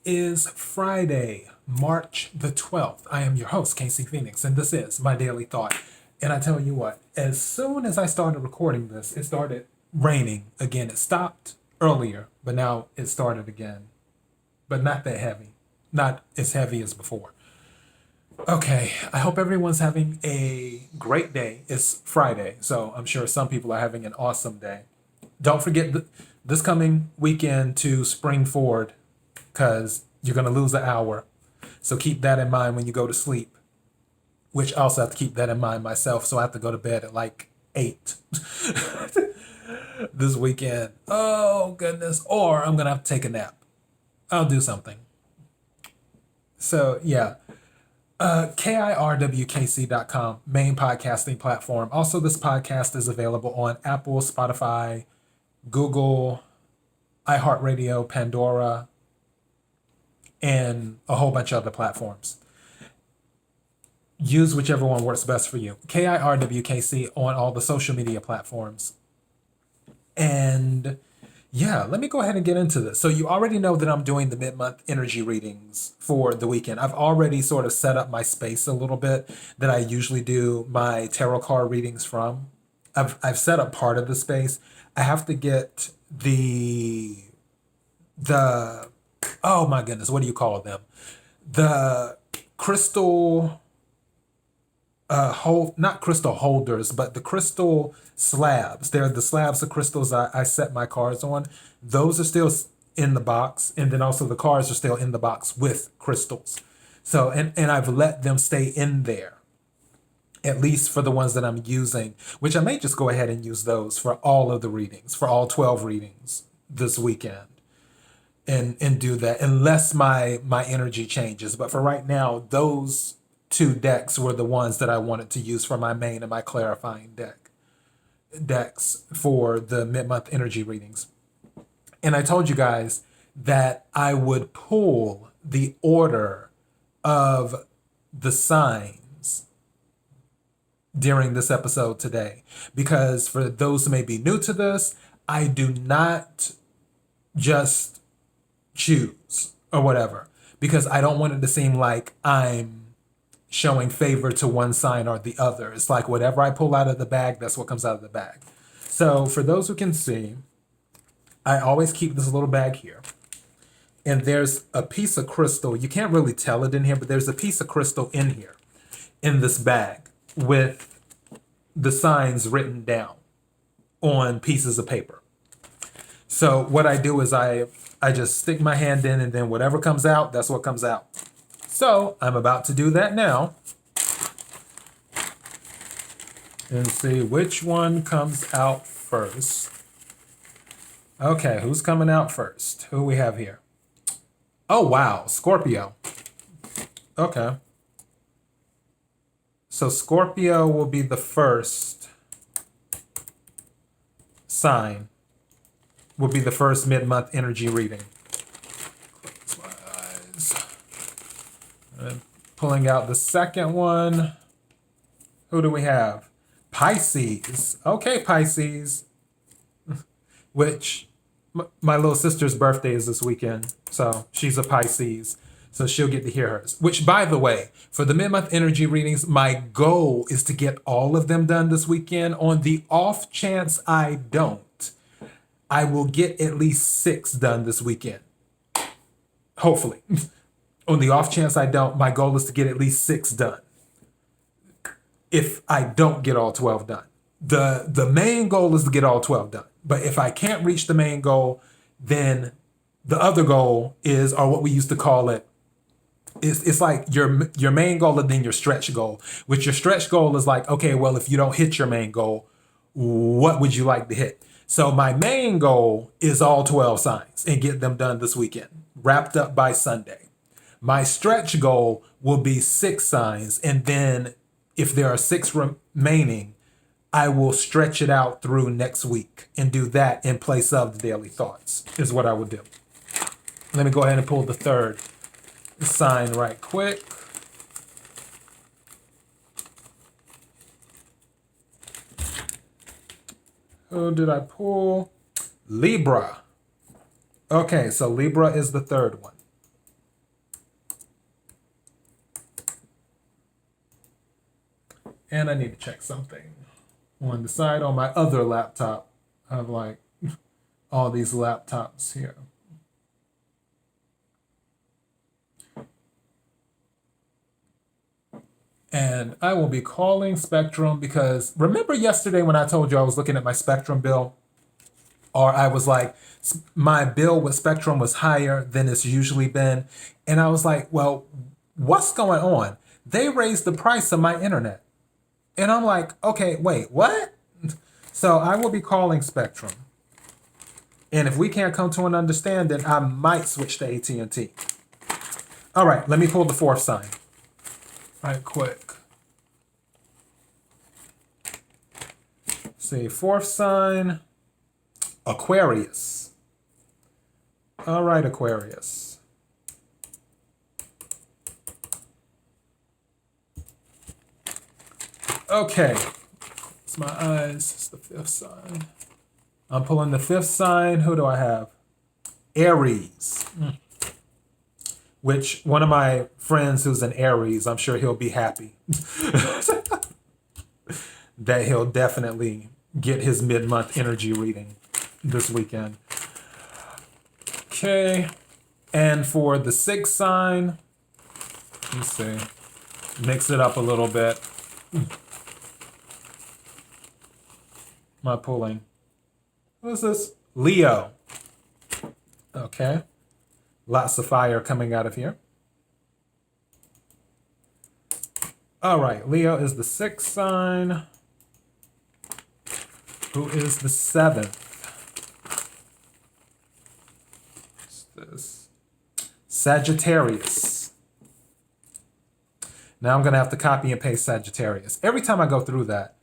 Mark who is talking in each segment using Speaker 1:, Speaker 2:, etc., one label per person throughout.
Speaker 1: is Friday, March the 12th. I am your host, KC Phoenix, and this is my daily thought. And I tell you what, as soon as I started recording this, it started raining again. It stopped earlier, but now it started again. But not that heavy. Not as heavy as before. Okay, I hope everyone's having a great day. It's Friday, so I'm sure some people are having an awesome day. Don't forget this coming weekend to spring forward because you're going to lose an hour. So keep that in mind when you go to sleep, which I also have to keep that in mind myself. So I have to go to bed at like 8 this weekend. Oh, goodness. Or I'm going to have to take a nap. I'll do something. So, yeah. KIRWKC.com, main podcasting platform. Also, this podcast is available on Apple, Spotify, Google, iHeartRadio, Pandora, and a whole bunch of other platforms. Use whichever one works best for you. KIRWKC on all the social media platforms. And yeah, let me go ahead and get into this. So you already know that I'm doing the mid-month energy readings for the weekend. I've already sort of set up my space a little bit that I usually do my tarot card readings from. I've set up part of the space. I have to get the oh my goodness, what do you call them? The crystal not crystal holders, but the crystal slabs. They're the slabs of crystals I set my cards on. Those are still in the box, and then also the cards are still in the box with crystals. So and I've let them stay in there, at least for the ones that I'm using, which I may just go ahead and use those for all of the readings, for all 12 readings this weekend. And do that unless my energy changes. But for right now, those two decks were the ones that I wanted to use for my main and my clarifying decks for the mid-month energy readings. And I told you guys that I would pull the order of the signs during this episode today, because for those who may be new to this, I do not just choose or whatever, because I don't want it to seem like I'm showing favor to one sign or the other. It's like whatever I pull out of the bag, that's what comes out of the bag. So for those who can see, I always keep this little bag here. And there's a piece of crystal. You can't really tell it in here, but there's a piece of crystal in here, in this bag, with the signs written down on pieces of paper. So what I do is I just stick my hand in, and then whatever comes out, that's what comes out. So I'm about to do that now and see which one comes out first. Okay, who's coming out first? Who we have here? Oh, wow, Scorpio. Okay. So Scorpio will be the first sign, will be the first mid-month energy reading. Close my eyes. And pulling out the second one. Who do we have? Pisces. Okay, Pisces. Which my little sister's birthday is this weekend. So she's a Pisces. So she'll get to hear hers. Which, by the way, for the mid-month energy readings, my goal is to get all of them done this weekend. On the off chance I don't, I will get at least 6 done this weekend. Hopefully. On the off chance I don't, my goal is to get at least 6 done. If I don't get all 12 done. The main goal is to get all 12 done. But if I can't reach the main goal, then the other goal is, or what we used to call it, it's like your main goal and then your stretch goal. Which your stretch goal is like, okay, well, if you don't hit your main goal, what would you like to hit? So my main goal is all 12 signs and get them done this weekend, wrapped up by Sunday. My stretch goal will be 6 signs, and then if there are 6 remaining, I will stretch it out through next week and do that in place of the daily thoughts, is what I would do. Let me go ahead and pull the third sign right quick. Who did I pull? Libra. Okay, so Libra is the third one. And I need to check something on the side on my other laptop. I have like all these laptops here. And I will be calling Spectrum because remember yesterday when I told you I was looking at my Spectrum bill? Or I was like, my bill with Spectrum was higher than it's usually been. And I was like, well, what's going on? They raised the price of my internet. And I'm like, okay, wait, what? So I will be calling Spectrum. And if we can't come to an understanding, I might switch to AT&T. All right, let me pull the fourth sign. Right quick. See, fourth sign, Aquarius. All right, Aquarius. Okay, it's my eyes, it's the fifth sign. I'm pulling the fifth sign. Who do I have? Aries. Which one of my friends who's an Aries, I'm sure he'll be happy. That he'll definitely get his mid-month energy reading this weekend. Okay. And for the sixth sign, let's see. Mix it up a little bit. My pulling. What is this? Leo. Okay. Lots of fire coming out of here. All right. Leo is the sixth sign. Who is the seventh? What's this? Sagittarius. Now I'm going to have to copy and paste Sagittarius. Every time I go through that,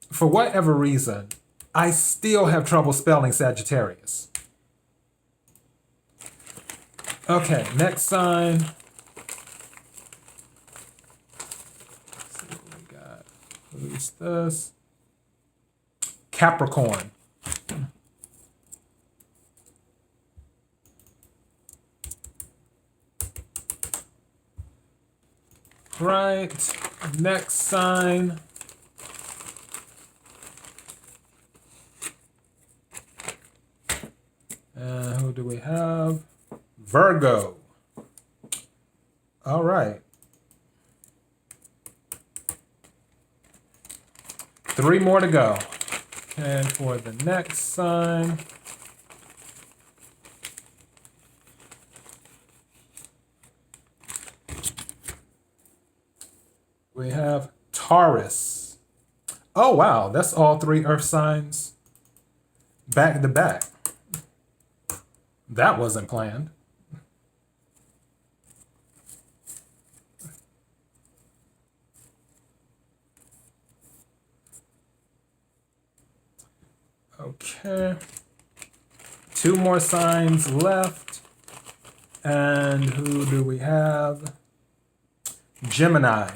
Speaker 1: for whatever reason, I still have trouble spelling Sagittarius. Okay, next sign. Let's see what we got. Who's this? Capricorn. Right. Next sign. Who do we have? Virgo. All right. 3 more to go. And for the next sign, we have Taurus. Oh, wow. That's all 3 earth signs back to back. That wasn't planned. Okay. 2 more signs left. And who do we have? Gemini.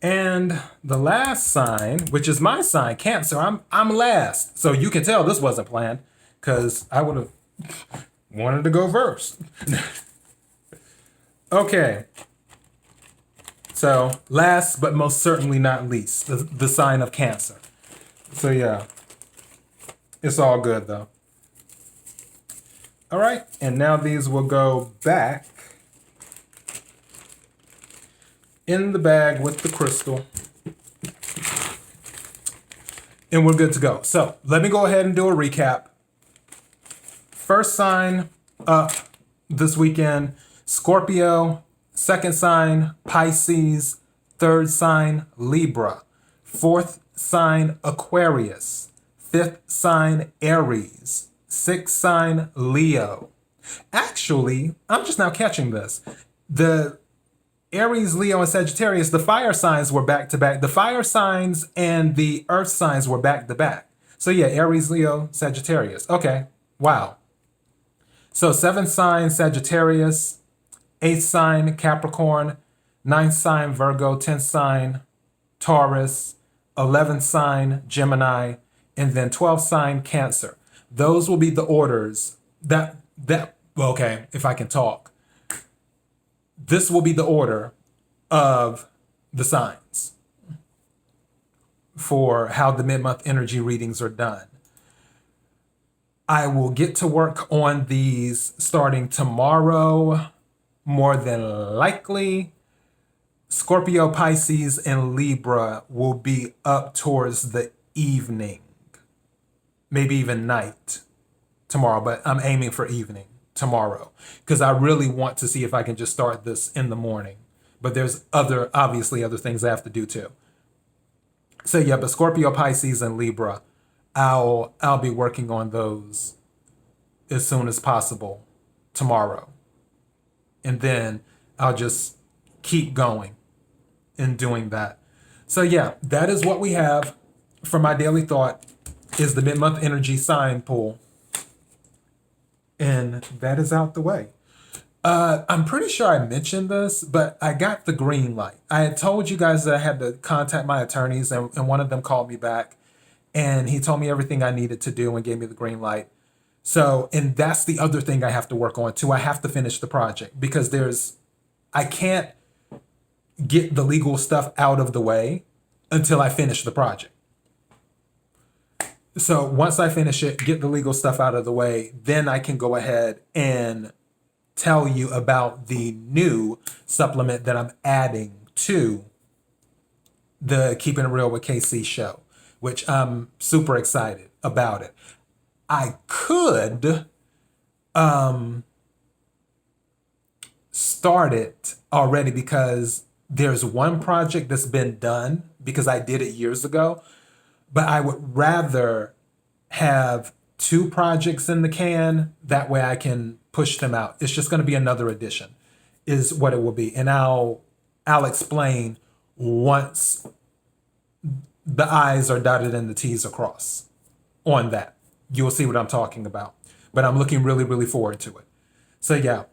Speaker 1: And the last sign, which is my sign, Cancer. I'm last. So you can tell this wasn't planned because I would have wanted to go first. Okay. So last but most certainly not least, the sign of Cancer. So yeah, it's all good though. All right, and now these will go back in the bag with the crystal. And we're good to go. So let me go ahead and do a recap. First sign up this weekend, Scorpio. Second sign, Pisces. Third sign, Libra. Fourth sign, Aquarius. Fifth sign, Aries. Sixth sign, Leo. Actually, I'm just now catching this. The Aries, Leo, and Sagittarius, the fire signs were back to back. The fire signs and the earth signs were back to back. So yeah, Aries, Leo, Sagittarius. Okay, wow. So 7th sign, Sagittarius. 8th sign, Capricorn. 9th sign, Virgo. 10th sign, Taurus. 11th sign, Gemini. and then 12 sign Cancer. Those will be the orders well, okay, if I can talk. This will be the order of the signs for how the mid-month energy readings are done. I will get to work on these starting tomorrow, more than likely. Scorpio, Pisces, and Libra will be up towards the evening, maybe even night tomorrow, but I'm aiming for evening tomorrow because I really want to see if I can just start this in the morning. But there's obviously other things I have to do too. So yeah, but Scorpio, Pisces, and Libra, I'll be working on those as soon as possible tomorrow. And then I'll just keep going and doing that. So yeah, that is what we have for my daily thought is the mid-month energy sign pool. And that is out the way. I'm pretty sure I mentioned this, but I got the green light. I had told you guys that I had to contact my attorneys, and one of them called me back, and he told me everything I needed to do and gave me the green light. So, and that's the other thing I have to work on too. I have to finish the project because I can't get the legal stuff out of the way until I finish the project. So once I finish it, get the legal stuff out of the way, then I can go ahead and tell you about the new supplement that I'm adding to the Keeping It Real with KC show, which I'm super excited about it. I could start it already because there's one project that's been done because I did it years ago, but I would rather have 2 projects in the can. That way I can push them out. It's just going to be another edition is what it will be. And I'll explain once the I's are dotted and the T's are crossed on that. You'll see what I'm talking about. But I'm looking really, really forward to it. So yeah.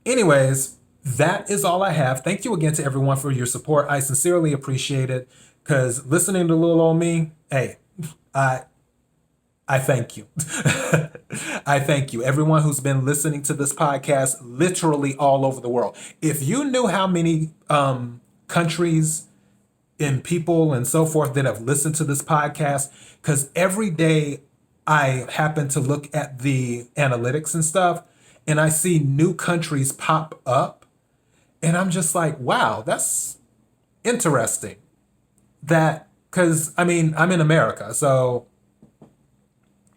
Speaker 1: Anyways, that is all I have. Thank you again to everyone for your support. I sincerely appreciate it because listening to little old me, hey, I thank you. I thank you. Everyone who's been listening to this podcast literally all over the world. If you knew how many countries and people and so forth that have listened to this podcast, because every day I happen to look at the analytics and stuff and I see new countries pop up and I'm just like, wow, that's interesting. That, because I mean, I'm in America, so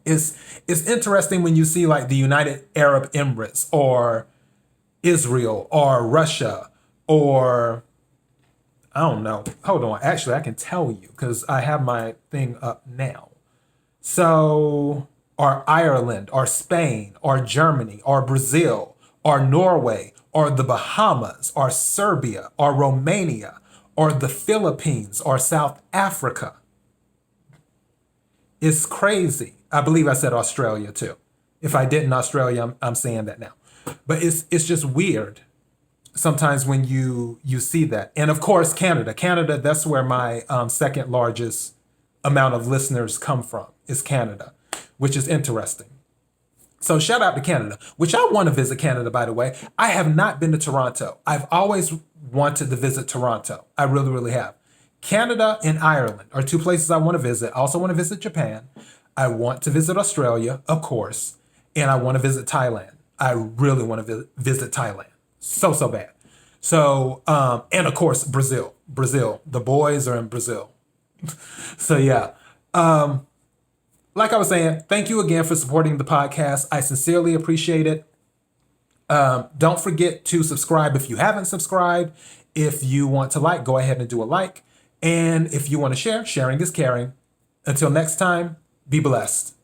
Speaker 1: it's interesting when you see like the United Arab Emirates or Israel or Russia or I don't know. Hold on. Actually, I can tell you because I have my thing up now. So, or Ireland or Spain or Germany or Brazil or Norway or the Bahamas or Serbia or Romania or the Philippines or South Africa. It's crazy. I believe I said Australia too. If I didn't Australia, I'm saying that now. But it's just weird sometimes when you see that. And of course, Canada. Canada, that's where my second largest amount of listeners come from, is Canada, which is interesting. So shout out to Canada, which I want to visit Canada, by the way. I have not been to Toronto. I've always wanted to visit Toronto. I really, really have. Canada and Ireland are 2 places I want to visit. I also want to visit Japan. I want to visit Australia, of course, and I want to visit Thailand. I really want to visit Thailand. So bad. So, and of course, Brazil. Brazil. The boys are in Brazil. So yeah. Like I was saying, thank you again for supporting the podcast. I sincerely appreciate it. Don't forget to subscribe if you haven't subscribed. If you want to like, go ahead and do a like. And if you want to share, sharing is caring. Until next time, be blessed.